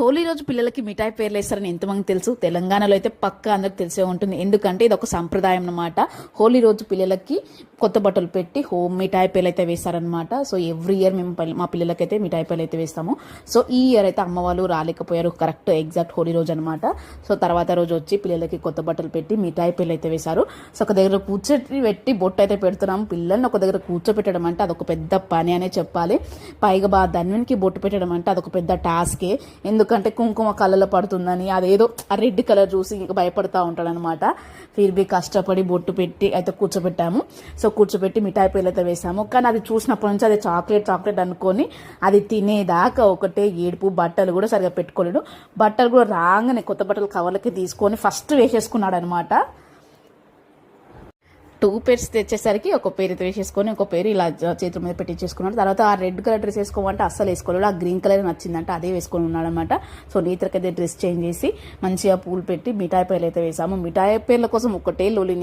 హోలీ రోజు పిల్లలకి మిఠాయి పేర్లు వేస్తారని ఎంతమంది తెలుసు? తెలంగాణలో అయితే పక్కా అందరికి తెలిసే ఉంటుంది. ఎందుకంటే ఇది ఒక సంప్రదాయం అన్నమాట. హోలీ రోజు పిల్లలకి కొత్త బట్టలు పెట్టి మిఠాయి పేర్లు అయితే వేస్తారనమాట. సో ఎవ్రీ ఇయర్ మేము మా పిల్లలకైతే మిఠాయి పేర్లు అయితే వేస్తాము. సో ఈ ఇయర్ అయితే అమ్మ వాళ్ళు రాలేకపోయారు కరెక్ట్ ఎగ్జాక్ట్ హోలీ రోజు అనమాట. సో తర్వాత రోజు వచ్చి పిల్లలకి కొత్త బట్టలు పెట్టి మిఠాయి పేర్లు అయితే వేశారు. సో ఒక దగ్గర పెట్టి బొట్టు అయితే పెడుతున్నాము. పిల్లల్ని ఒక దగ్గర కూర్చోపెట్టడం అంటే అదొక పెద్ద పని అనే చెప్పాలి. పైగా ధన్వన్కి బొట్టు పెట్టడం అంటే అదొక పెద్ద టాస్కే. ఎందుకంటే కుంకుమ కళ్ళలో పడుతుందని అదేదో ఆ రెడ్ కలర్ చూసి ఇంకా భయపడుతూ ఉంటాడనమాట. ఫిర్బీ కష్టపడి బొట్టు పెట్టి అయితే కూర్చోబెట్టాము. సో కూర్చోబెట్టి మిఠాయి పేర్లు అయితే వేసాము. కానీ అది చూసినప్పటి నుంచి అది చాక్లెట్ అనుకొని అది తినేదాకా ఒకటే ఏడుపు. బట్టలు కూడా సరిగా పెట్టుకోలేడు. బట్టలు కూడా రాగానే కొత్త బట్టలు కవర్లకి తీసుకొని ఫస్ట్ వేసేసుకున్నాడు అనమాట. 2 పేర్స్ తెచ్చేసరికి ఒక పేరు వేసేసుకొని ఒక పేరు ఇలా చేతుల మీద పెట్టించేసుకున్నాడు. తర్వాత ఆ రెడ్ కలర్ డ్రెస్ వేసుకోమంటే అస్సలు వేసుకోలేడు. ఆ గ్రీన్ కలర్ నచ్చిందంటే అదే వేసుకొని ఉన్నాడు అనమాట. సో నేత్రకైతే డ్రెస్ చేంజ్ చేసి మంచిగా పూలు పెట్టి మిఠాయి పేర్లు అయితే వేసాము. మిఠాయి పేర్ల కోసం ఒకటే లొల్లి.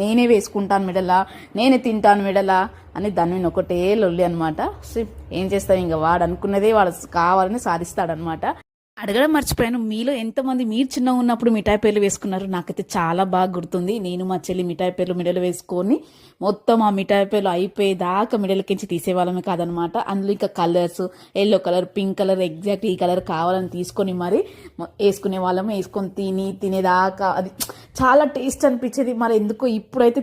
నేనే వేసుకుంటాను మెడలా, నేనే తింటాను మెడలా అని దాని మీద ఒకటే లొల్లి అనమాట. సో ఏం చేస్తాం, ఇంకా వాడు అనుకున్నదే వాడు కావాలని సాధిస్తాడనమాట. అడగడం మర్చిపోయాను, మీలో ఎంతమంది మీరు చిన్నగా ఉన్నప్పుడు మిఠాయి పేర్లు వేసుకున్నారు? నాకైతే చాలా బాగా గుర్తుంది. నేను మా చెల్లి మిఠాయి పేర్లు మిడలు వేసుకొని మొత్తం ఆ మిఠాయి పేర్లు అయిపోయేదాకా మిడలకించి తీసేవాళ్ళమే కాదనమాట. అందులో ఇంకా colours yellow colour, pink colour, exact ఈ కలర్ కావాలని తీసుకొని మరి వేసుకునే వాళ్ళము. వేసుకొని తినేదాకా అది చాలా టేస్ట్ అనిపించేది. మరి ఎందుకో ఇప్పుడైతే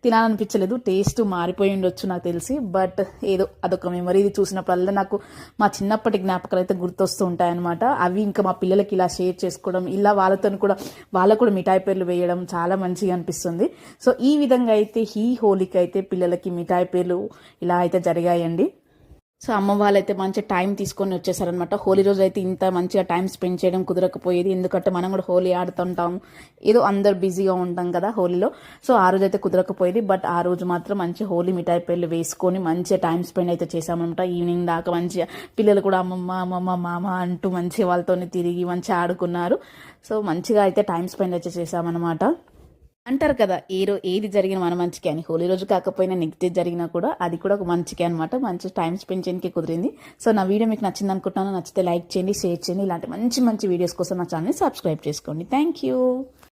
తినాలనిపించలేదు. టేస్ట్ మారిపోయి ఉండొచ్చు నాకు తెలిసి. బట్ ఏదో అదొక మెమరీ. ఇది చూసినప్పుడల్లా నాకు మా చిన్నప్పటి జ్ఞాపకాలు అయితే గుర్తొస్తూ ఉంటాయన్నమాట. అవి ఇంకా మా పిల్లలకి ఇలా షేర్ చేసుకోవడం, ఇలా వాళ్ళకు కూడా మిఠాయి పేర్లు వేయడం చాలా మంచిగా అనిపిస్తుంది. సో ఈ విధంగా అయితే ఈ హోలీకి అయితే పిల్లలకి మిఠాయి పేర్లు ఇలా అయితే జరిగాయండి. సో అమ్మ వాళ్ళైతే మంచి టైం తీసుకొని వచ్చేసారనమాట. హోలీ రోజు అయితే ఇంత మంచిగా టైం స్పెండ్ చేయడం కుదరకపోయేది. ఎందుకంటే మనం కూడా హోలీ ఆడుతుంటాం, ఏదో అందరు బిజీగా ఉంటాం కదా హోలీలో. సో ఆ రోజు అయితే కుదరకపోయేది. బట్ ఆ రోజు మాత్రం మంచి హోలీ మిఠాయి పేర్లు వేసుకొని మంచిగా టైం స్పెండ్ అయితే చేసామన్నమాట. ఈవినింగ్ దాకా మంచిగా పిల్లలు కూడా అమ్మమ్మ మామ అంటూ మంచిగా వాళ్ళతో తిరిగి మంచిగా ఆడుకున్నారు. సో మంచిగా అయితే టైం స్పెండ్ అయితే చేసామన్నమాట. అంటారు కదా, ఏది జరిగిన మన మంచికే అని. హోలీ రోజు కాకపోయినా నెక్స్ట్ డే జరిగినా కూడా అది కూడా ఒక మంచికే అనమాట. మంచి టైం స్పెండ్ చేయడానికి కుదిరింది. సో నా వీడియో మీకు నచ్చింది అనుకుంటున్నాను. నచ్చితే లైక్ చేయండి, షేర్ చేయండి. ఇలాంటి మంచి వీడియోస్ కోసం నా ఛానల్ని సబ్స్క్రైబ్ చేసుకోండి. Thank you.